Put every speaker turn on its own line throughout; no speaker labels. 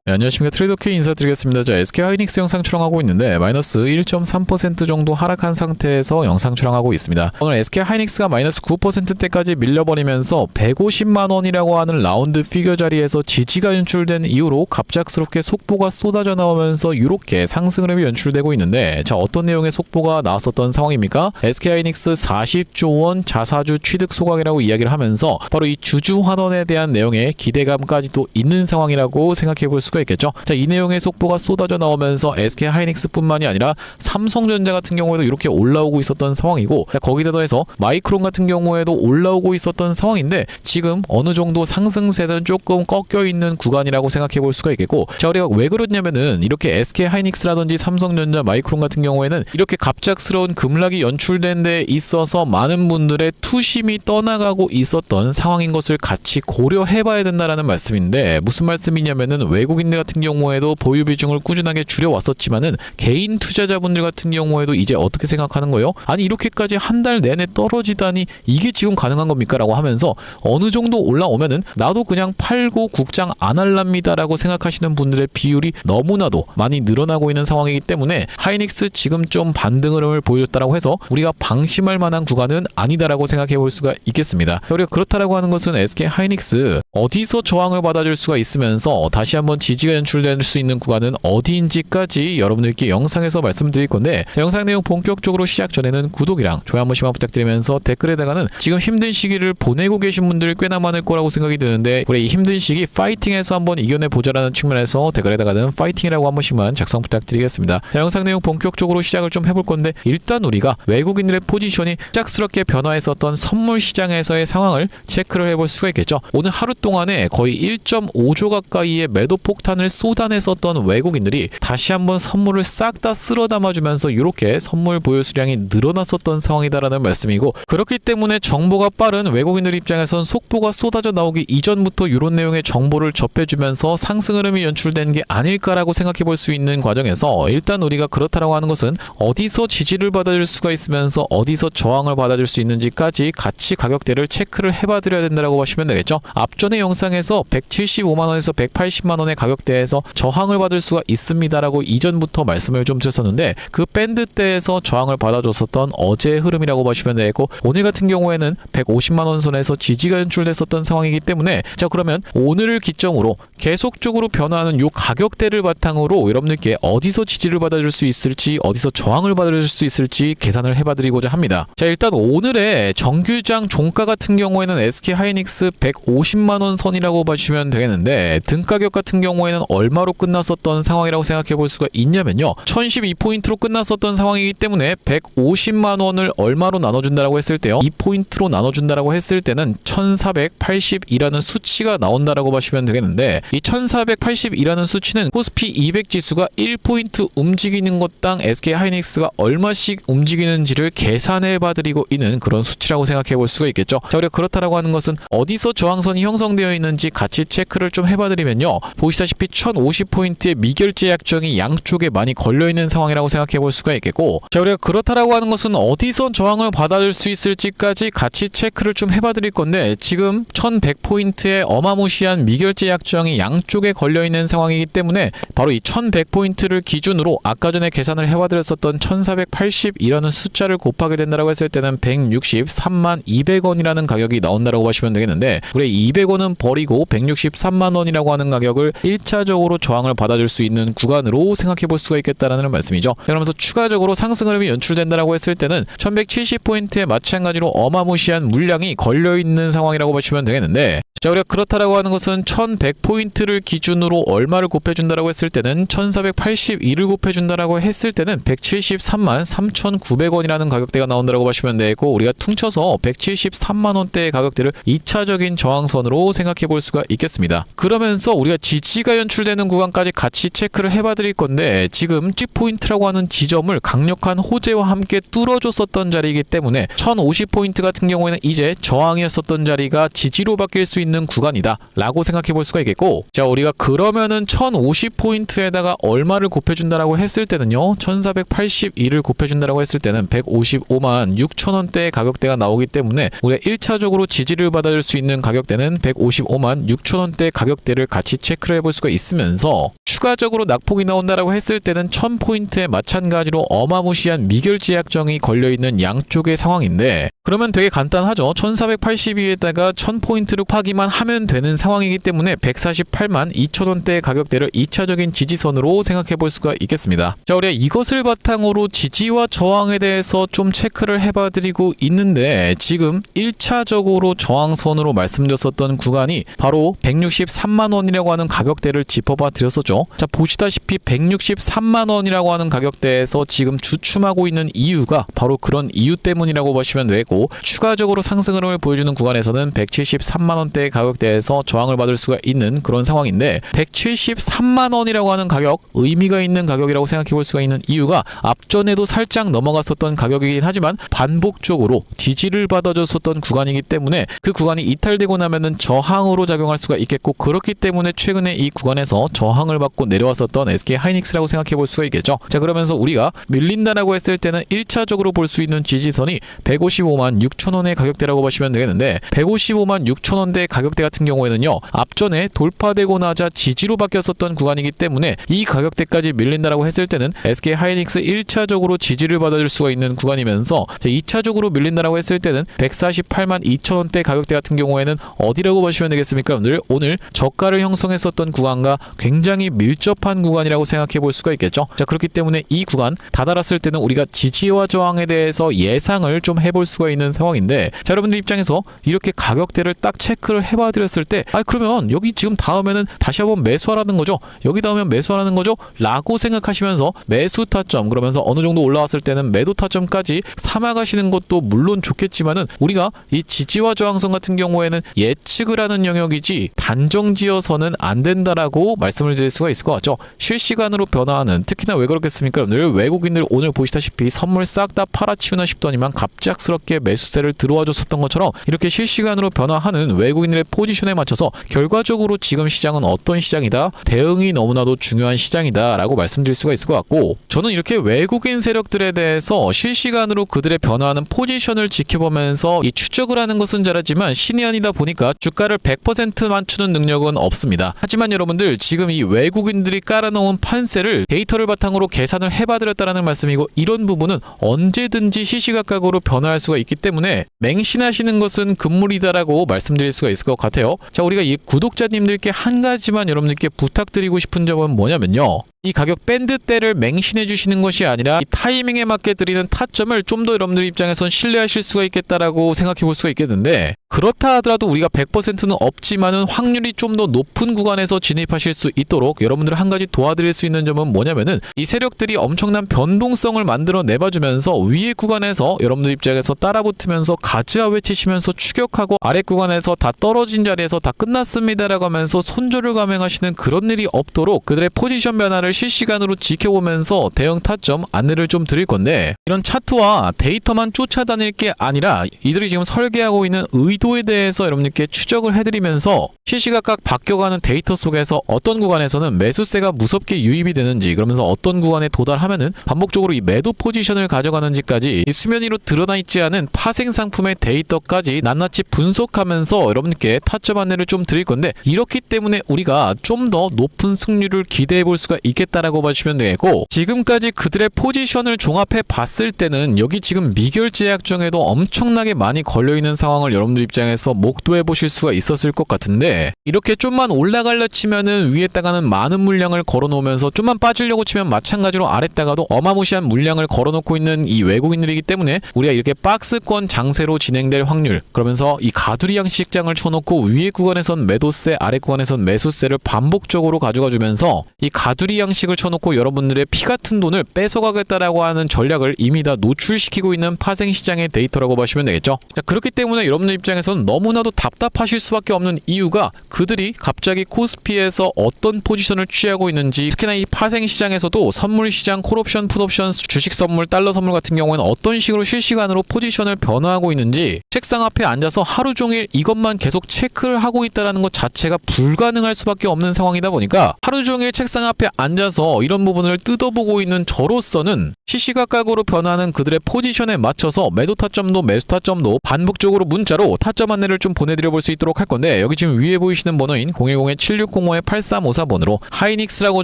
네, 안녕하십니까. 트레이더K 인사드리겠습니다. 자, SK하이닉스 영상 촬영하고 있는데 마이너스 1.3% 정도 하락한 상태에서 영상 촬영하고 있습니다. 오늘 SK하이닉스가 마이너스 9%대까지 밀려버리면서 150만원이라고 하는 라운드 피겨 자리에서 지지가 연출된 이후로 갑작스럽게 속보가 쏟아져 나오면서 이렇게 상승 흐름이 연출되고 있는데, 자, 어떤 내용의 속보가 나왔었던 상황입니까? SK하이닉스 40조 원 자사주 취득 소각이라고 이야기를 하면서 바로 이 주주 환원에 대한 내용의 기대감까지도 있는 상황이라고 생각해 볼 수가 있겠죠. 자, 이 내용의 속보가 쏟아져 나오면서 SK하이닉스뿐만이 아니라 삼성전자 같은 경우에도 이렇게 올라오고 있었던 상황이고, 자, 거기다 더해서 마이크론 같은 경우에도 올라오고 있었던 상황인데 지금 어느 정도 상승세는 조금 꺾여 있는 구간이라고 생각해 볼 수가 있겠고, 자, 우리가 왜 그러냐면은 이렇게 SK하이닉스라든지 삼성전자, 마이크론 같은 경우에는 이렇게 갑작스러운 급락이 연출된 데 있어서 많은 분들의 투심이 떠나가고 있었던 상황인 것을 같이 고려해 봐야 된다라는 말씀인데, 무슨 말씀이냐면은 외국인들 같은 경우에도 보유 비중을 꾸준하게 줄여왔었지만은 개인 투자자분들 같은 경우에도 이제 어떻게 생각하는 거예요? 아니, 이렇게까지 한 달 내내 떨어지다니 이게 지금 가능한 겁니까? 라고 하면서 어느 정도 올라오면은 나도 그냥 팔고 국장 안 할랍니다 라고 생각하시는 분들의 비율이 너무나도 많이 늘어나고 있는 상황이기 때문에 하이닉스 지금 좀 반등 흐름을 보여줬다라고 해서 우리가 방심할 만한 구간은 아니다라고 생각해 볼 수가 있겠습니다. 우리가 그렇다라고 하는 것은 SK 하이닉스 어디서 저항을 받아줄 수가 있으면서 다시 한번 지지가 연출될 수 있는 구간은 어디인지까지 여러분들께 영상에서 말씀드릴 건데, 자, 영상 내용 본격적으로 시작 전에는 구독이랑 좋아요 한 번씩만 부탁드리면서 댓글에다가는 지금 힘든 시기를 보내고 계신 분들이 꽤나 많을 거라고 생각이 드는데 우리 이 힘든 시기 파이팅해서 한번 이겨내 보자라는 측면에서 댓글에다가는 파이팅이라고 한 번씩만 작성 부탁드리겠습니다. 자, 영상 내용 본격적으로 시작을 좀 해볼 건데, 일단 우리가 외국인들의 포지션이 짝스럽게 변화했었던 선물 시장에서의 상황을 체크를 해볼 수가 있겠죠. 오늘 하루 동안에 거의 1.5조 가까이의 매도 폭탄을 쏟아냈었던 외국인들이 다시 한번 선물을 싹 다 쓸어 담아주면서 이렇게 선물 보유 수량이 늘어났었던 상황이다라는 말씀이고, 그렇기 때문에 정보가 빠른 외국인들 입장에선 속보가 쏟아져 나오기 이전부터 이런 내용의 정보를 접해주면서 상승 흐름이 연출된 게 아닐까라고 생각해 볼 수 있는 과정에서, 일단 우리가 그렇다라고 하는 것은 어디서 지지를 받아줄 수가 있으면서 어디서 저항을 받아줄 수 있는지까지 같이 가격대를 체크를 해봐 드려야 된다라고 보시면 되겠죠. 앞전의 영상에서 175만원에서 180만원의 가격대에서 저항을 받을 수가 있습니다라고 이전부터 말씀을 좀 드렸었는데, 그 밴드대에서 저항을 받아줬었던 어제의 흐름이라고 보시면 되겠고, 오늘 같은 경우에는 150만원 선에서 지지가 연출됐었던 상황이기 때문에, 자, 그러면 오늘을 기점으로 계속적으로 변화하는 요 가격대를 바탕으로 여러분들께 어디서 지지를 받아줄 수 있을지 어디서 저항을 받아줄 수 있을지 계산을 해봐드리고자 합니다. 자, 일단 오늘의 정규장 종가 같은 경우에는 SK하이닉스 150만원 선이라고 봐주시면 되겠는데, 등가격 같은 경우에는 얼마로 끝났었던 상황이라고 생각해 볼 수가 있냐면요, 1012포인트로 끝났었던 상황이기 때문에 150만원을 얼마로 나눠준다라고 했을 때요, 2포인트로 나눠준다라고 했을 때는 1482라는 수치가 나온다라고 보시면 되겠는데, 이 1482라는 수치는 코스피 200 지수가 1포인트 움직이는 것당 SK하이닉스가 얼마씩 움직이는지를 계산해 봐드리고 있는 그런 수치라고 생각해 볼 수가 있겠죠. 자, 우리가 그렇다라고 하는 것은 어디서 저항선이 형성되어 있는지 같이 체크를 좀 해봐드리면요, 보시다시피 1050포인트의 미결제 약정이 양쪽에 많이 걸려있는 상황이라고 생각해 볼 수가 있겠고, 자, 우리가 그렇다라고 하는 것은 어디서 저항을 받아줄 수 있을지까지 같이 체크를 좀 해봐드릴 건데, 지금 1100포인트의 어마무시한 미결제 약정이 양쪽에 걸려있는 상황이기 때문에 바로 이 1100포인트를 기준으로 아까 전에 계산을 해봐드렸었던 1482라는 숫자를 곱하게 된다고 했을 때는 163만 200원이라는 가격이 나온다라고 보시면 되겠는데, 우리 200원은 버리고 163만원이라고 하는 가격을 1차적으로 저항을 받아줄 수 있는 구간으로 생각해 볼 수가 있겠다라는 말씀이죠. 그러면서 추가적으로 상승 흐름이 연출된다라고 했을 때는 1170포인트에 마찬가지로 어마무시한 물량이 걸려있는 상황이라고 보시면 되겠는데, 자, 우리가 그렇다라고 하는 것은 1100포인트를 기준으로 얼마를 곱해준다라고 했을 때는 1482를 곱해준다라고 했을 때는 173만 3,900원이라는 가격대가 나온다라고 보시면 되고, 우리가 퉁쳐서 173만원대의 가격대를 2차적인 저항선으로 생각해 볼 수가 있겠습니다. 그러면서 우리가 지지가 연출되는 구간까지 같이 체크를 해봐 드릴 건데, 지금 G포인트라고 하는 지점을 강력한 호재와 함께 뚫어줬었던 자리이기 때문에 1050포인트 같은 경우에는 이제 저항이었었던 자리가 지지로 바뀔 수 있는 구간이다 라고 생각해 볼 수가 있겠고, 자, 우리가 그러면은 1050포인트에다가 얼마를 곱해준다라고 했을 때는요, 1482를 곱해준다라고 했을 때는 155만 6천원대의 가격대가 나오기 때문에 우리가 1차적으로 지지를 받아줄 수 있는 가격대는 155만 6천원대 가격대를 같이 체크를 체크를 해볼 수가 있으면서 추가적으로 낙폭이 나온다라고 했을 때는 1000포인트에 마찬가지로 어마무시한 미결제 약정이 걸려있는 양쪽의 상황인데, 그러면 되게 간단하죠. 1482에다가 1000포인트를 파기만 하면 되는 상황이기 때문에 148만 2천원대 가격대를 2차적인 지지선으로 생각해 볼 수가 있겠습니다. 자, 우리가 이것을 바탕으로 지지와 저항에 대해서 좀 체크를 해봐 드리고 있는데, 지금 1차적으로 저항선으로 말씀드렸었던 구간이 바로 163만원이라고 하는 가격대를 짚어봐 드렸었죠. 자, 보시다시피 163만원이라고 하는 가격대에서 지금 주춤하고 있는 이유가 바로 그런 이유 때문이라고 보시면 되고, 추가적으로 상승 흐름을 보여주는 구간에서는 173만원대의 가격대에서 저항을 받을 수가 있는 그런 상황인데, 173만원이라고 하는 가격, 의미가 있는 가격이라고 생각해 볼 수가 있는 이유가 앞전에도 살짝 넘어갔었던 가격이긴 하지만 반복적으로 지지를 받아줬었던 구간이기 때문에 그 구간이 이탈되고 나면은 저항으로 작용할 수가 있겠고, 그렇기 때문에 최근에 이 구간에서 저항을 받고 내려왔었던 SK 하이닉스라고 생각해 볼 수가 있겠죠. 자, 그러면서 우리가 밀린다라고 했을 때는 1차적으로 볼 수 있는 지지선이 155만 6천원의 가격대라고 보시면 되겠는데, 155만 6천원대 가격대 같은 경우에는요, 앞전에 돌파되고 나자 지지로 바뀌었었던 구간이기 때문에 이 가격대까지 밀린다라고 했을 때는 SK 하이닉스 1차적으로 지지를 받아줄 수가 있는 구간이면서, 2차적으로 밀린다라고 했을 때는 148만 2천원대 가격대 같은 경우에는 어디라고 보시면 되겠습니까? 오늘 저가를 형성했었던 구간과 굉장히 밀접한 구간이라고 생각해 볼 수가 있겠죠. 자, 그렇기 때문에 이 구간 다다랐을 때는 우리가 지지와 저항에 대해서 예상을 좀 해볼 수가 있는 상황인데, 자, 여러분들 입장에서 이렇게 가격대를 딱 체크를 해봐 드렸을 때, 그러면 여기 지금 다음에는 다시 한번 매수하라는 거죠, 여기 다음엔 매수하라는 거죠 라고 생각하시면서 매수 타점, 그러면서 어느 정도 올라왔을 때는 매도 타점까지 삼아가시는 것도 물론 좋겠지만은, 우리가 이 지지와 저항선 같은 경우에는 예측을 하는 영역이지 단정지어서는 안 된다라고 말씀을 드릴 수가 있을 것 같죠. 실시간으로 변화하는, 특히나 왜 그렇겠습니까? 외국인들 오늘 보시다시피 선물 싹 다 팔아치우나 싶더니만 갑작스럽게 매수세를 들어와 줬었던 것처럼 이렇게 실시간으로 변화하는 외국인들의 포지션에 맞춰서 결과적으로 지금 시장은 어떤 시장이다, 대응이 너무나도 중요한 시장이다 라고 말씀드릴 수가 있을 것 같고, 저는 이렇게 외국인 세력들에 대해서 실시간으로 그들의 변화하는 포지션을 지켜보면서 이 추적을 하는 것은 잘하지만 신이 아니다 보니까 주가를 100% 맞추는 능력은 없습니다. 하지만 여러분들, 지금 이 외국인들이 깔아놓은 판세를 데이터를 바탕으로 계산을 해봐드렸다는 말씀이고, 이런 부분은 언제든지 시시각각으로 변화할 수가 있기 때문에 맹신하시는 것은 금물이다라고 말씀드릴 수가 있을 것 같아요. 자, 우리가 이 구독자님들께 한 가지만 여러분들께 부탁드리고 싶은 점은 뭐냐면요, 이 가격 밴드대를 맹신해 주시는 것이 아니라 이 타이밍에 맞게 드리는 타점을 좀 더 여러분들 입장에선 신뢰하실 수가 있겠다라고 생각해 볼 수가 있겠는데, 그렇다 하더라도 우리가 100%는 없지만은 확률이 좀 더 높은 구간에서 진입하실 수 있도록 여러분들을 한 가지 도와드릴 수 있는 점은 뭐냐면은, 이 세력들이 엄청난 변동성을 만들어 내봐주면서 위의 구간에서 여러분들 입장에서 따라붙으면서 가즈아 외치시면서 추격하고, 아래 구간에서 다 떨어진 자리에서 다 끝났습니다라고 하면서 손절을 감행하시는 그런 일이 없도록 그들의 포지션 변화를 실시간으로 지켜보면서 대응 타점 안내를 좀 드릴 건데, 이런 차트와 데이터만 쫓아다닐 게 아니라 이들이 지금 설계하고 있는 의도에 대해서 여러분들께 추적을 해드리면서 시시각각 바뀌어가는 데이터 속에서 어떤 구간에서는 매수세가 무섭게 유입이 되는지, 그러면서 어떤 구간에 도달하면은 반복적으로 이 매도 포지션을 가져가는지까지 이 수면 위로 드러나 있지 않은 파생 상품의 데이터까지 낱낱이 분석하면서 여러분께 타점 안내를 좀 드릴 건데, 이렇기 때문에 우리가 좀 더 높은 승률을 기대해 볼 수가 있겠다라고 봐주시면 되고, 지금까지 그들의 포지션을 종합해 봤을 때는 여기 지금 미결제 약정에도 엄청나게 많이 걸려있는 상황을 여러분들 입장에서 목도해 보실 수가 있었을 것 같은데, 이렇게 좀만 올라가려 치면은 위에다가는 많은 물량을 걸어놓으면서 좀만 빠지려고 치면 마찬가지로 아래다가도 어마무시한 물량을 걸어놓고 있는 이 외국인들이기 때문에 우리가 이렇게 박스권 장세로 진행될 확률, 그러면서 이 가두리 양식장을 쳐놓고 위에 구간에선 매도세, 아래 구간에선 매수세를 반복적으로 가져가 주면서 이 가두리 양식을 쳐놓고 여러분들의 피 같은 돈을 뺏어가겠다라고 하는 전략을 이미 다 노출시키고 있는 파생시장의 데이터라고 보시면 되겠죠. 자, 그렇기 때문에 여러분들 입장에서는 너무나도 답답하실 수밖에 없는 이유가, 그들이 갑자기 코스피에서 어떤 포지션을 취하고 있는지, 특히나 이 파생시장에서도 선물시장, 콜옵션, 풋옵션, 주식선물, 달러선물 같은 경우에는 어떤 식으로 실시간으로 포지션을 변화하고 있는지 책상 앞에 앉아서 하루 종일 이것만 계속 체크를 하고 있다는 것 자체가 불가능할 수밖에 없는 상황이다 보니까, 하루 종일 책상 앞에 앉아 앉아서 이런 부분을 뜯어보고 있는 저로서는 시시각각으로 변하는 그들의 포지션에 맞춰서 매도 타점도 매수 타점도 반복적으로 문자로 타점 안내를 좀 보내드려 볼 수 있도록 할 건데, 여기 지금 위에 보이시는 번호인 010-7605-8354번으로 하이닉스라고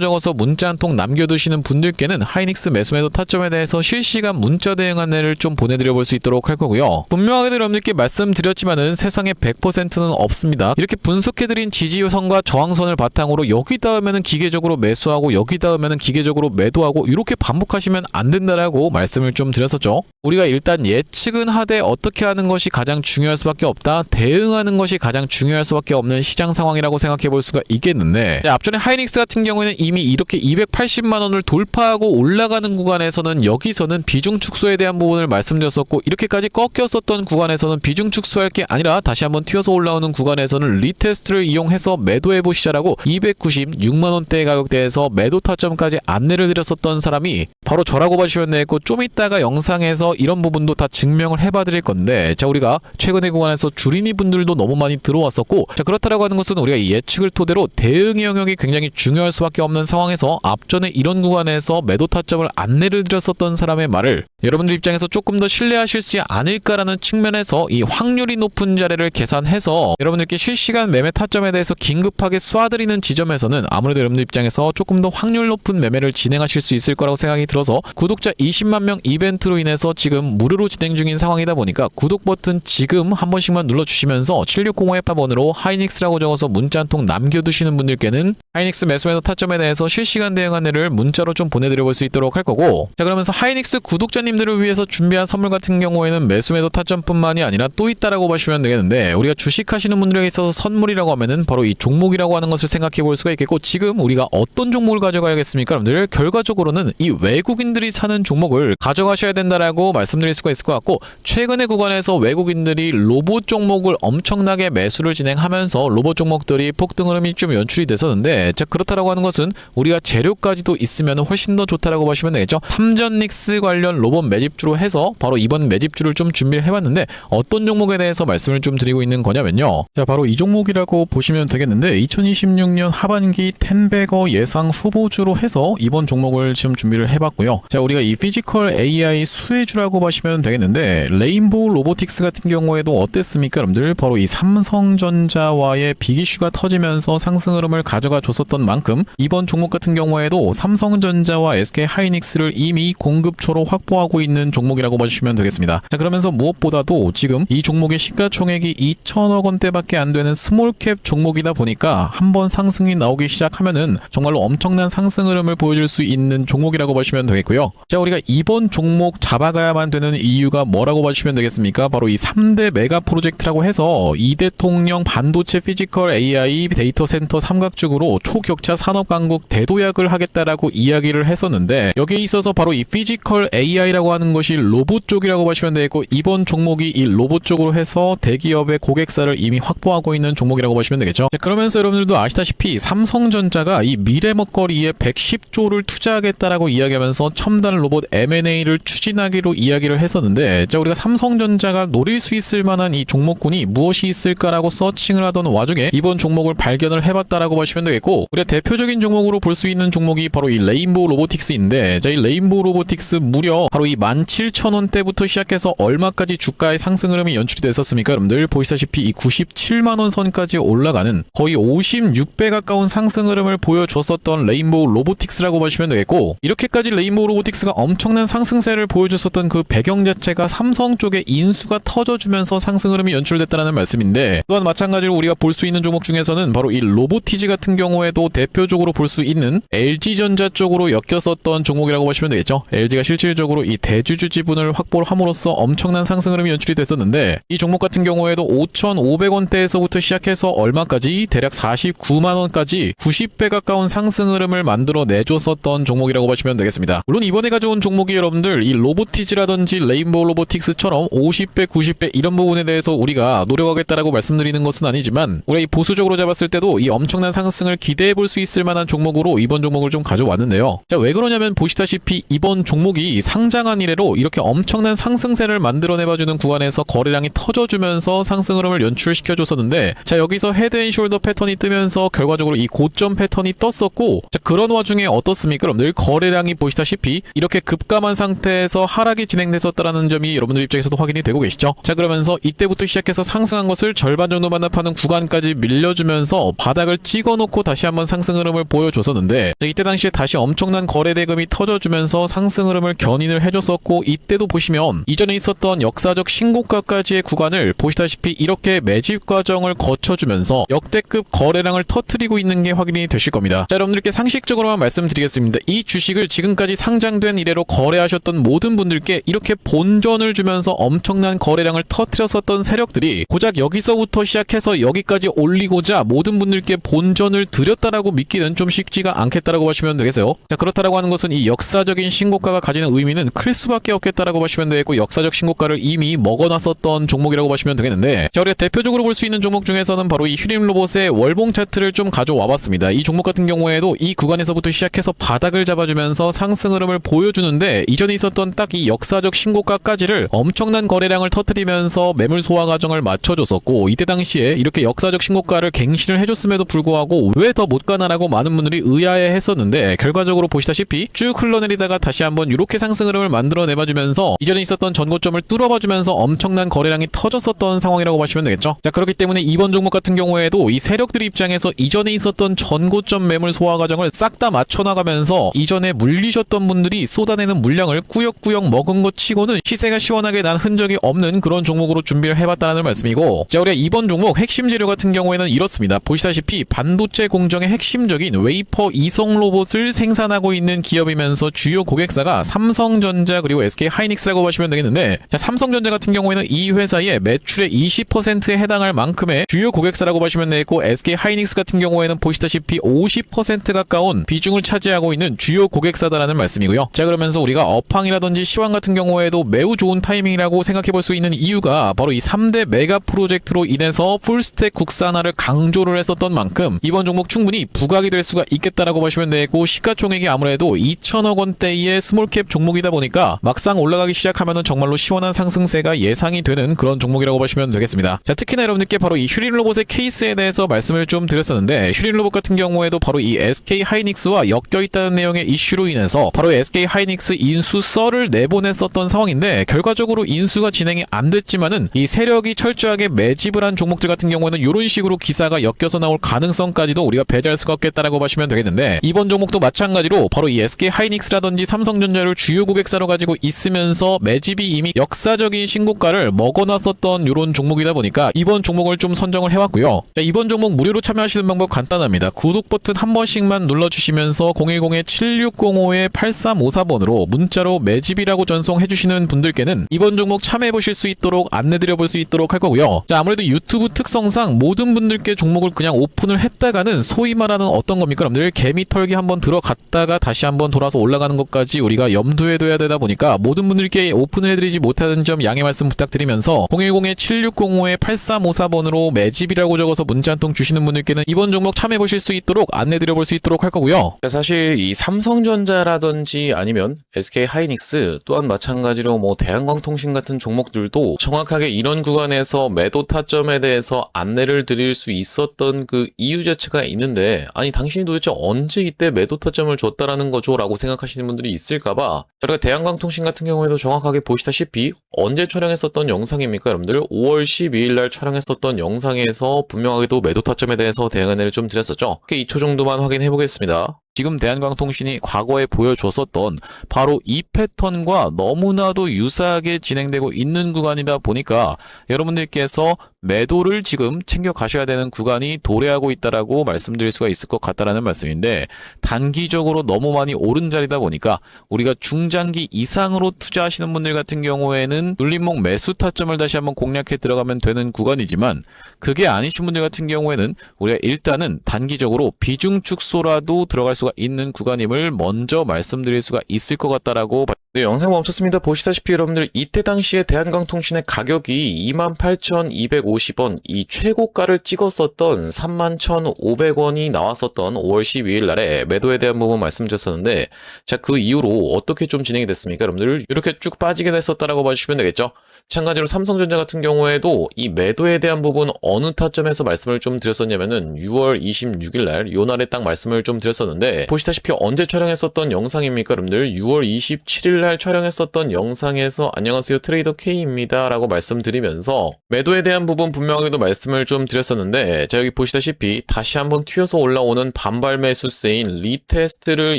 적어서 문자 한 통 남겨두시는 분들께는 하이닉스 매수 매도 타점에 대해서 실시간 문자 대응 안내를 좀 보내드려 볼 수 있도록 할 거고요. 분명하게 여러분들께 말씀드렸지만은 세상에 100%는 없습니다. 이렇게 분석해드린 지지선과 저항선을 바탕으로 여기 닿으면은 기계적으로 매수하고 여기 닿으면은 기계적으로 매도하고 이렇게 반복하시면 안 된다라고 말씀을 좀 드렸었죠. 우리가 일단 예측은 하되 어떻게 하는 것이 가장 중요할 수밖에 없다. 대응하는 것이 가장 중요할 수밖에 없는 시장 상황이라고 생각해 볼 수가 있겠는데, 앞전에 하이닉스 같은 경우에는 이미 이렇게 280만 원을 돌파하고 올라가는 구간에서는 여기서는 비중 축소에 대한 부분을 말씀드렸었고, 이렇게까지 꺾였었던 구간에서는 비중 축소할 게 아니라 다시 한번 튀어서 올라오는 구간에서는 리테스트를 이용해서 매도해 보시자라고 296만 원대의 가격대에서 매도 타점까지 안내를 드렸었던 사람이 바로 저라고 봐주시면 되겠고, 좀 이따가 영상에서 이런 부분도 다 증명을 해봐 드릴 건데, 자, 우리가 최근의 구간에서 주린이 분들도 너무 많이 들어왔었고, 자, 그렇다라고 하는 것은 우리가 예측을 토대로 대응의 영역이 굉장히 중요할 수밖에 없는 상황에서 앞전에 이런 구간에서 매도 타점을 안내를 드렸었던 사람의 말을 여러분들 입장에서 조금 더 신뢰하실 수 않을까라는 측면에서 이 확률이 높은 자리를 계산해서 여러분들께 실시간 매매 타점에 대해서 긴급하게 쏴드리는 지점에서는 아무래도 여러분들 입장에서 조금 더 확률 높은 매매를 진행하실 수 있을 거라고 생각이 들어서, 구독자 20만 명 이벤트로 인해서 지금 무료로 진행 중인 상황이다 보니까 구독 버튼 지금 한 번씩만 눌러주시면서 7605-84번으로 하이닉스라고 적어서 문자 한 통 남겨두시는 분들께는 하이닉스 매수 매도 타점에 대해서 실시간 대응 안내를 문자로 좀 보내드려 볼 수 있도록 할 거고, 자, 그러면서 하이닉스 구독자님들을 위해서 준비한 선물 같은 경우에는 매수 매도 타점뿐만이 아니라 또 있다라고 보시면 되겠는데, 우리가 주식하시는 분들에게 있어서 선물이라고 하면은 바로 이 종목이라고 하는 것을 생각해 볼 수가 있겠고, 지금 우리가 어떤 종목을 가져가야겠습니까? 여러분들 결과적으로는 이 외국인들이 사는 종목을 가져가셔야 된다라고 말씀드릴 수가 있을 것 같고, 최근의 구간에서 외국인들이 로봇 종목을 엄청나게 매수를 진행하면서 로봇 종목들이 폭등 흐름이 좀 연출이 됐었는데, 자, 그렇다라고 하는 것은 우리가 재료까지도 있으면 훨씬 더 좋다라고 보시면 되겠죠. 삼전닉스 관련 로봇 매집주로 해서 바로 이번 매집주를 좀 준비를 해봤는데, 어떤 종목에 대해서 말씀을 좀 드리고 있는 거냐면요, 자, 바로 이 종목이라고 보시면 되겠는데, 2026년 하반기 텐베거 예상 후보주로 해서 이번 종목을 지금 준비를 해봤고요. 자, 우리가 이 피지컬 AI 수혜주라고 보시면 되겠는데, 레인보우 로보틱스 같은 경우에도 어땠습니까? 여러분들 바로 이 삼성전자와의 빅이슈가 터지면서 상승 흐름을 가져가 줬었던 만큼 이번 종목 같은 경우에도 삼성전자와 SK 하이닉스를 이미 공급초로 확보하고 있는 종목이라고 봐주시면 되겠습니다. 자, 그러면서 무엇보다도 지금 이 종목의 시가총액이 2천억 원대밖에 안 되는 스몰캡 종목이다 보니까 한번 상승이 나오기 시작하면은 정말로 엄청난 상승 흐름을 보여줄 수 있는 종목이라고 보시면 되겠고요. 자, 우리가 이번 종목 잡아가야만 되는 이유가 뭐라고 봐주시면 되겠습니까? 바로 이 3대 메가 프로젝트라고 해서 이 대통령 반도체 피지컬 AI 데이터 센터 삼각죽으로 초격차 산업 강국 대도약을 하겠다라고 이야기를 했었는데, 여기에 있어서 바로 이 피지컬 AI라고 하는 것이 로봇 쪽이라고 보시면 되겠고, 이번 종목이 이 로봇 쪽으로 해서 대기업의 고객사를 이미 확보하고 있는 종목이라고 보시면 되겠죠. 자, 그러면서 여러분들도 아시다시피 삼성전자가 이 미래 먹거리에 110조를 투자하겠다라고 이야기하면서 첨단 로봇 M&A를 추진하기로 이야기를 했었는데, 자, 우리가 삼성전자가 노릴 수 있을 만한 이 종목군이 무엇이 있을까라고 서칭을 하던 와중에 이번 종목을 발견을 해봤다라고 보시면 되겠고, 우리가 대표적인 종목으로 볼 수 있는 종목이 바로 이 레인보우 로보틱스인데, 자, 이 레인보우 로보틱스 무려 바로 이 17,000원대부터 시작해서 얼마까지 주가의 상승 흐름이 연출이 됐었습니까? 여러분들 보시다시피 이 97만원 선까지 올라가는 거의 56배 가까운 상승 흐름을 보여줬었던 레인보우 로보틱스라고 보시면 되겠고, 이렇게까지 레인보우 로보틱스가 엄청난 상승세를 보여줬었던 그 배경 자체가 삼성 쪽에 인수가 터져주면서 상승 흐름이 연출됐다는 말씀인데, 또한 마찬가지로 우리가 볼 수 있는 종목 중에서는 바로 이 로보티지 같은 경우에도 대표적으로 볼 수 있는 LG전자 쪽으로 엮였었던 종목이라고 보시면 되겠죠. LG가 실질적으로 이 대주주 지분을 확보를 함으로써 엄청난 상승 흐름이 연출이 됐었는데, 이 종목 같은 경우에도 5,500원대에서부터 시작해서 얼마까지 대략 49만원까지 90배 가까운 상승 흐름을 만들어 내줬었던 종목이라고 보시면 되겠습니다. 물론 이번에 가져온 종목이 여러분들 이 로보티지라든지 레인보우 로보틱스처럼 50배, 90배 이런 부분에 대해서 우리가 노력하겠다라고 말씀드리는 것은 아니지만, 우리가 이 보수적으로 잡았을 때도 이 엄청난 상승을 기대해 볼 수 있을 만한 종목으로 이번 종목을 좀 가져왔는데요. 자, 왜 그러냐면 보시다시피 이번 종목이 상장 성장한 이래로 이렇게 엄청난 상승세를 만들어내봐주는 구간에서 거래량이 터져주면서 상승 흐름을 연출시켜줬었는데, 자 여기서 헤드앤숄더 패턴이 뜨면서 결과적으로 이 고점 패턴이 떴었고, 자 그런 와중에 어떻습니까 여러분들? 거래량이 보시다시피 이렇게 급감한 상태에서 하락이 진행됐었다라는 점이 여러분들 입장에서도 확인이 되고 계시죠. 자 그러면서 이때부터 시작해서 상승한 것을 절반 정도 반납하는 구간까지 밀려주면서 바닥을 찍어놓고 다시 한번 상승 흐름을 보여줬었는데, 자, 이때 당시에 다시 엄청난 거래 대금이 터져주면서 상승 흐름을 견인을 해줬었고, 이때도 보시면 이전에 있었던 역사적 신고가까지의 구간을 보시다시피 이렇게 매집 과정을 거쳐주면서 역대급 거래량을 터뜨리고 있는 게 확인이 되실 겁니다. 자 여러분들께 상식적으로만 말씀드리겠습니다. 이 주식을 지금까지 상장된 이래로 거래하셨던 모든 분들께 이렇게 본전을 주면서 엄청난 거래량을 터뜨렸었던 세력들이 고작 여기서부터 시작해서 여기까지 올리고자 모든 분들께 본전을 드렸다라고 믿기는 좀 쉽지가 않겠다라고 보시면 되겠어요. 자 그렇다라고 하는 것은 이 역사적인 신고가가 가지는 의미는 클 수밖에 없겠다라고 보시면 되겠고, 역사적 신고가를 이미 먹어놨었던 종목이라고 보시면 되겠는데, 자 우리가 대표적으로 볼 수 있는 종목 중에서는 바로 이 휴림로봇의 월봉 차트를 좀 가져와 봤습니다. 이 종목 같은 경우에도 이 구간에서부터 시작해서 바닥을 잡아주면서 상승 흐름을 보여주는데, 이전에 있었던 딱 이 역사적 신고가까지를 엄청난 거래량을 터뜨리면서 매물 소화 과정을 맞춰줬었고, 이때 당시에 이렇게 역사적 신고가를 갱신을 해줬음에도 불구하고 왜 더 못 가나라고 많은 분들이 의아해 했었는데, 결과적으로 보시다시피 쭉 흘러내리다가 다시 한번 이렇게 상승 흐름을 만들어내봐주면서 이전에 있었던 전고점을 뚫어봐주면서 엄청난 거래량이 터졌었던 상황이라고 보시면 되겠죠. 자 그렇기 때문에 이번 종목 같은 경우에도 이 세력들 입장에서 이전에 있었던 전고점 매물 소화 과정을 싹 다 맞춰나가면서 이전에 물리셨던 분들이 쏟아내는 물량을 꾸역꾸역 먹은 것 치고는 시세가 시원하게 난 흔적이 없는 그런 종목으로 준비를 해봤다는 말씀이고, 자 우리가 이번 종목 핵심 재료 같은 경우에는 이렇습니다. 보시다시피 반도체 공정의 핵심적인 웨이퍼 이성 로봇을 생산하고 있는 기업이면서 주요 고객사가 삼성전자 그리고 SK하이닉스라고 보시면 되겠는데, 자 삼성전자 같은 경우에는 이 회사의 매출의 20%에 해당할 만큼의 주요 고객사라고 보시면 되겠고, SK하이닉스 같은 경우에는 보시다시피 50% 가까운 비중을 차지하고 있는 주요 고객사다라는 말씀이고요. 자 그러면서 우리가 업황이라든지 시황 같은 경우에도 매우 좋은 타이밍이라고 생각해 볼 수 있는 이유가 바로 이 3대 메가 프로젝트로 인해서 풀스택 국산화를 강조를 했었던 만큼 이번 종목 충분히 부각이 될 수가 있겠다라고 보시면 되고, 시가총액이 아무래도 2천억 원대의 스몰캡 종목이다 보니까 막상 올라가기 시작하면은 정말로 시원한 상승세가 예상이 되는 그런 종목이라고 보시면 되겠습니다. 자 특히나 여러분들께 바로 이 휴림로봇의 케이스에 대해서 말씀을 좀 드렸었는데, 휴림로봇 같은 경우에도 바로 이 SK하이닉스와 엮여있다는 내용의 이슈로 인해서 바로 SK하이닉스 인수 썰을 내보냈었던 상황인데, 결과적으로 인수가 진행이 안 됐지만은 이 세력이 철저하게 매집을 한 종목들 같은 경우에는 이런 식으로 기사가 엮여서 나올 가능성까지도 우리가 배제할 수가 없겠다라고 보시면 되겠는데, 이번 종목도 마찬가지로 바로 이 SK하이닉스라든지 삼성전자를 주요 고객사로 가지고 있으면서 매집이 이미 역사적인 신고가를 먹어놨었던 이런 종목이다 보니까 이번 종목을 좀 선정을 해왔고요. 자 이번 종목 무료로 참여하시는 방법 간단합니다. 구독 버튼 한 번씩만 눌러주시면서 010-7605-8354번으로 문자로 매집이라고 전송해주시는 분들께는 이번 종목 참여해보실 수 있도록 안내드려볼 수 있도록 할 거고요. 자 아무래도 유튜브 특성상 모든 분들께 종목을 그냥 오픈을 했다가는 소위 말하는 어떤 겁니까 여러분들? 개미 털기 한번 들어갔다가 다시 한번 돌아서 올라가는 것까지 우리가 염두에 둬야 되다 보니까 모든 분들께 오픈을 해드리지 못하는 점 양해 말씀 부탁드리면서 010-7605-8354번으로 매집이라고 적어서 문자 한 통 주시는 분들께는 이번 종목 참여해보실 수 있도록 안내드려볼 수 있도록 할 거고요.
사실 이 삼성전자라든지 아니면 SK하이닉스 또한 마찬가지로 뭐 대한광통신 같은 종목들도 정확하게 이런 구간에서 매도 타점에 대해서 안내를 드릴 수 있었던 그 이유 자체가 있는데, 아니 당신이 도대체 언제 이때 매도 타점을 줬다라는 거죠? 라고 생각하시는 분들이 있을까봐 저희가 대한광통신 같은 경우에도 정확하게 보시다시피 언제 촬영했었던 영상입니까 여러분들? 5월 12일 날 촬영했었던 영상에서 분명하게도 매도 타점에 대해서 대응 안내를 좀 드렸었죠. 2초 정도만 확인해 보겠습니다.
지금 대한광통신이 과거에 보여줬었던 바로 이 패턴과 너무나도 유사하게 진행되고 있는 구간이다 보니까 여러분들께서 매도를 지금 챙겨 가셔야 되는 구간이 도래하고 있다라고 말씀드릴 수가 있을 것 같다라는 말씀인데, 단기적으로 너무 많이 오른 자리다 보니까 우리가 중장기 이상으로 투자하시는 분들 같은 경우에는 눌림목 매수 타점을 다시 한번 공략해 들어가면 되는 구간이지만, 그게 아니신 분들 같은 경우에는 우리가 일단은 단기적으로 비중 축소라도 들어갈 수가 있는 구간임을 먼저 말씀드릴 수가 있을 것 같다라고
네, 영상 멈췄습니다. 보시다시피 여러분들 이때 당시에 대한광통신의 가격이 28,250원, 이 최고가를 찍었었던 31,500원이 나왔었던 5월 12일 날에 매도에 대한 부분 말씀드렸었는데, 자, 그 이후로 어떻게 좀 진행이 됐습니까? 여러분들 이렇게 쭉 빠지게 됐었다라고 봐주시면 되겠죠? 마찬가지로 삼성전자 같은 경우에도 이 매도에 대한 부분 어느 타점에서 말씀을 좀 드렸었냐면은 6월 26일 날, 요 날에 딱 말씀을 좀 드렸었는데, 보시다시피 언제 촬영했었던 영상입니까? 여러분들 6월 27일 날 촬영했었던 영상에서 안녕하세요 트레이더 K입니다 라고 말씀드리면서 매도에 대한 부분 분명하게도 말씀을 좀 드렸었는데, 자, 여기 보시다시피 다시 한번 튀어서 올라오는 반발 매수세인 리테스트를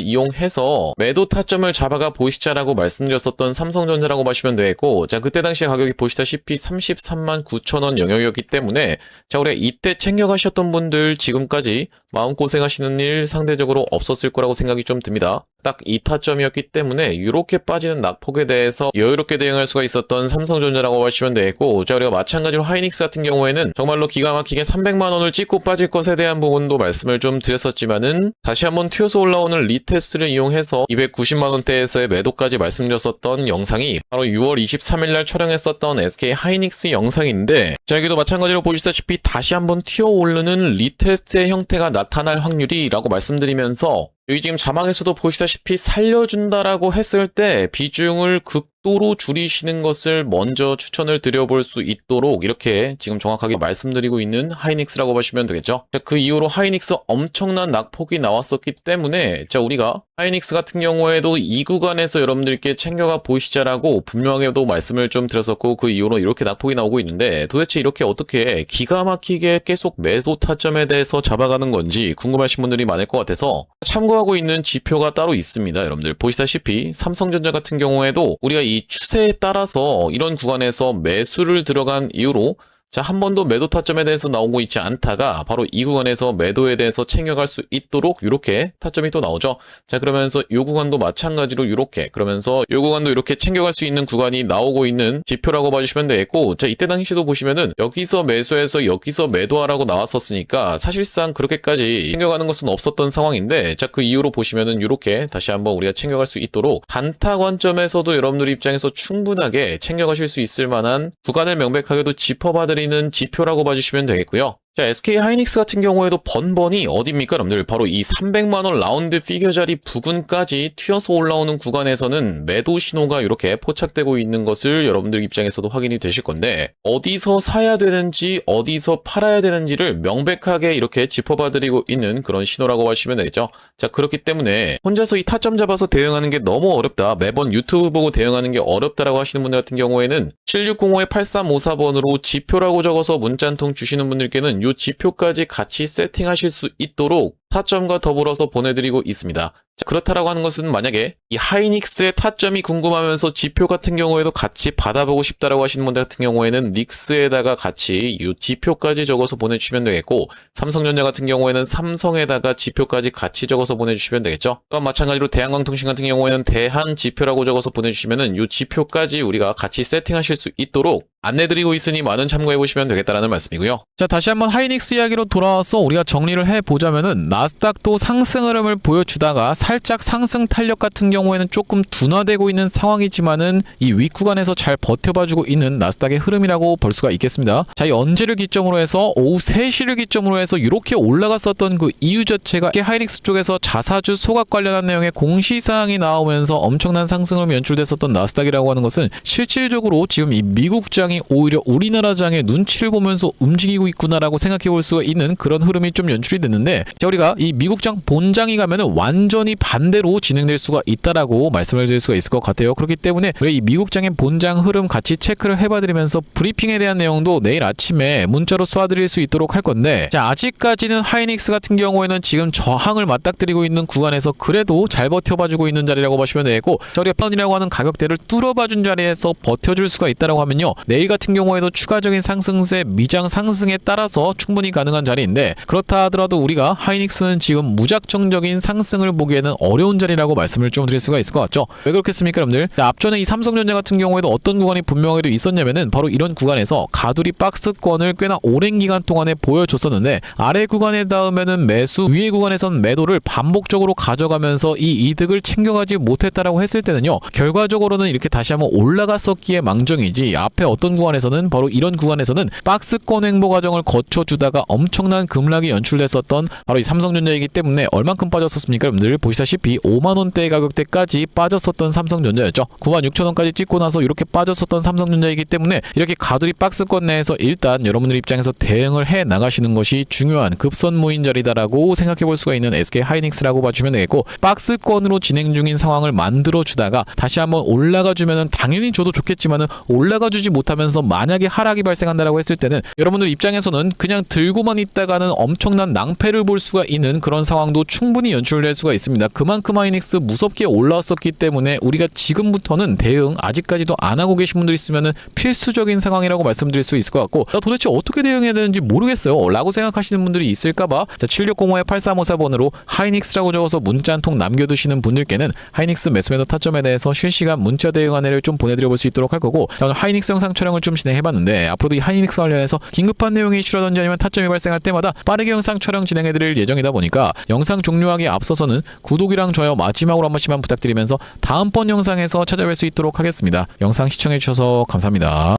이용해서 매도 타점을 잡아가 보시자라고 말씀드렸었던 삼성전자라고 보시면 되겠고, 자, 그때 당시 가격이 보시다시피 33만 9천원 영역이었기 때문에, 자, 우리 이때 챙겨가셨던 분들 지금까지 마음고생하시는 일 상대적으로 없었을 거라고 생각이 좀 듭니다. 딱 이 타점이었기 때문에 이렇게 빠지는 낙폭에 대해서 여유롭게 대응할 수가 있었던 삼성전자라고 보시면 되겠고, 자, 우리가 마찬가지로 하이닉스 같은 경우에는 정말로 기가 막히게 300만원을 찍고 빠질 것에 대한 부분도 말씀을 좀 드렸었지만은 다시 한번 튀어서 올라오는 리테스트를 이용해서 290만원대에서의 매도까지 말씀드렸었던 영상이 바로 6월 23일 날 촬영했었던 SK 하이닉스 영상인데, 자, 여기도 마찬가지로 보시다시피 다시 한번 튀어 오르는 리테스트의 형태가 나타날 확률이라고 말씀드리면서, 여기 지금 자막에서도 보시다시피 살려준다라고 했을 때 비중을 극도로 줄이시는 것을 먼저 추천을 드려볼 수 있도록 이렇게 지금 정확하게 말씀드리고 있는 하이닉스라고 보시면 되겠죠. 자, 그 이후로 하이닉스 엄청난 낙폭이 나왔었기 때문에, 자, 우리가 하이닉스 같은 경우에도 이 구간에서 여러분들께 챙겨가 보시자라고 분명하게도 말씀을 좀 드렸었고, 그 이후로 이렇게 낙폭이 나오고 있는데, 도대체 이렇게 어떻게 기가 막히게 계속 매도 타점에 대해서 잡아가는 건지 궁금하신 분들이 많을 것 같아서 참고하고 있는 지표가 따로 있습니다. 여러분들 보시다시피 삼성전자 같은 경우에도 우리가 이 추세에 따라서 이런 구간에서 매수를 들어간 이후로, 자, 한 번도 매도 타점에 대해서 나오고 있지 않다가 바로 이 구간에서 매도에 대해서 챙겨갈 수 있도록 이렇게 타점이 또 나오죠. 자, 그러면서 이 구간도 마찬가지로 이렇게, 그러면서 이 구간도 이렇게 챙겨갈 수 있는 구간이 나오고 있는 지표라고 봐주시면 되겠고, 자, 이때 당시도 보시면은 여기서 매수해서 여기서 매도하라고 나왔었으니까 사실상 그렇게까지 챙겨가는 것은 없었던 상황인데, 자, 그 이후로 보시면은 이렇게 다시 한번 우리가 챙겨갈 수 있도록 단타 관점에서도 여러분들 입장에서 충분하게 챙겨가실 수 있을 만한 구간을 명백하게도 짚어봐드리는 지표라고 봐주시면 되겠고요. 자, SK 하이닉스 같은 경우에도 번번이 어디입니까? 여러분들 바로 이 300만원 라운드 피겨 자리 부근까지 튀어서 올라오는 구간에서는 매도 신호가 이렇게 포착되고 있는 것을 여러분들 입장에서도 확인이 되실 건데, 어디서 사야 되는지 어디서 팔아야 되는지를 명백하게 이렇게 짚어봐드리고 있는 그런 신호라고 보시면 되겠죠. 자, 그렇기 때문에 혼자서 이 타점 잡아서 대응하는 게 너무 어렵다, 매번 유튜브 보고 대응하는 게 어렵다라고 하시는 분들 같은 경우에는 7605-8354번으로 지표라고 적어서 문자 한 통 주시는 분들께는 이 지표까지 같이 세팅하실 수 있도록 타점과 더불어서 보내드리고 있습니다. 자, 그렇다라고 하는 것은 만약에 이 하이닉스의 타점이 궁금하면서 지표 같은 경우에도 같이 받아보고 싶다라고 하시는 분들 같은 경우에는 닉스에다가 같이 이 지표까지 적어서 보내주시면 되겠고, 삼성전자 같은 경우에는 삼성에다가 지표까지 같이 적어서 보내주시면 되겠죠. 또한 마찬가지로 대한광통신 같은 경우에는 대한 지표라고 적어서 보내주시면은 이 지표까지 우리가 같이 세팅하실 수 있도록 안내드리고 있으니 많은 참고해보시면 되겠다라는 말씀이고요.
자, 다시 한번 하이닉스 이야기로 돌아와서 우리가 정리를 해보자면은, 나스닥도 상승 흐름을 보여주다가 살짝 상승 탄력 같은 경우에는 조금 둔화되고 있는 상황이지만은 이 윗구간에서 잘 버텨봐주고 있는 나스닥의 흐름이라고 볼 수가 있겠습니다. 자, 이 언제를 기점으로 해서 오후 3시를 기점으로 해서 이렇게 올라갔었던 그 이유 자체가 하이닉스 쪽에서 자사주 소각 관련한 내용의 공시사항이 나오면서 엄청난 상승을 연출됐었던 나스닥이라고 하는 것은 실질적으로 지금 이 미국장이 오히려 우리나라 장의 눈치를 보면서 움직이고 있구나라고 생각해 볼 수가 있는 그런 흐름이 좀 연출이 됐는데, 자, 우리가 이 미국장 본장이 가면은 완전히 반대로 진행될 수가 있다라고 말씀을 드릴 수가 있을 것 같아요. 그렇기 때문에 이 미국장의 본장 흐름 같이 체크를 해봐드리면서 브리핑에 대한 내용도 내일 아침에 문자로 쏴드릴 수 있도록 할 건데, 자, 아직까지는 하이닉스 같은 경우에는 지금 저항을 맞닥뜨리고 있는 구간에서 그래도 잘 버텨봐주고 있는 자리라고 보시면 되고, 자, 우리가 편이라고 하는 가격대를 뚫어봐준 자리에서 버텨줄 수가 있다라고 하면요, 내일 같은 경우에도 추가적인 상승세 미장 상승에 따라서 충분히 가능한 자리인데, 그렇다 하더라도 우리가 하이닉스 하이닉스는 지금 무작정적인 상승을 보기에는 어려운 자리라고 말씀을 좀 드릴 수가 있을 것 같죠. 왜 그렇겠습니까, 여러분들? 앞전에 이 삼성전자 같은 경우에도 어떤 구간이 분명하게도 있었냐면은 바로 이런 구간에서 가두리 박스권을 꽤나 오랜 기간 동안에 보여줬었는데 아래 구간에 닿으면은 매수, 위에 구간에선 매도를 반복적으로 가져가면서 이 이득을 챙겨가지 못했다라고 했을 때는요, 결과적으로는 이렇게 다시 한번 올라갔었기에 망정이지 앞에 어떤 구간에서는 바로 이런 구간에서는 박스권 횡보 과정을 거쳐주다가 엄청난 급락이 연출됐었던 바로 이 삼성전자이기 때문에 얼만큼 빠졌었습니까? 여러분들 보시다시피 5만원대 가격대까지 빠졌었던 삼성전자였죠. 96,000원까지 찍고 나서 이렇게 빠졌었던 삼성전자이기 때문에 이렇게 가두리 박스권 내에서 일단 여러분들 입장에서 대응을 해 나가시는 것이 중요한 급선무인 자리다라고 생각해 볼 수가 있는 SK 하이닉스라고 봐주면 되겠고, 박스권으로 진행 중인 상황을 만들어 주다가 다시 한번 올라가 주면은 당연히 저도 좋겠지만은 올라가 주지 못하면서 만약에 하락이 발생한다라고 했을 때는 여러분들 입장에서는 그냥 들고만 있다가는 엄청난 낭패를 볼 수가 있는 그런 상황도 충분히 연출될 수가 있습니다. 그만큼 하이닉스 무섭게 올라왔었기 때문에 우리가 지금부터는 대응 아직까지도 안 하고 계신 분들 있으면은 필수적인 상황이라고 말씀드릴 수 있을 것 같고, 나 도대체 어떻게 대응해야 되는지 모르겠어요 라고 생각하시는 분들이 있을까봐 7605-8354번으로 하이닉스라고 적어서 문자 한 통 남겨두시는 분들께는 하이닉스 매수매도 타점에 대해서 실시간 문자 대응 안내를 좀 보내드려 볼 수 있도록 할 거고, 자, 오늘 하이닉스 영상 촬영을 좀 진행해봤는데 앞으로도 이 하이닉스 관련해서 긴급한 내용이 이슈라든지 아니면 타점이 발생할 때마다 빠르게 영상 촬영 진행해드릴 예정이다 보니까 영상 종료하기에 앞서서는 구독이랑 좋아요 마지막으로 한 번씩만 부탁드리면서 다음번 영상에서 찾아뵐 수 있도록 하겠습니다. 영상 시청해주셔서 감사합니다.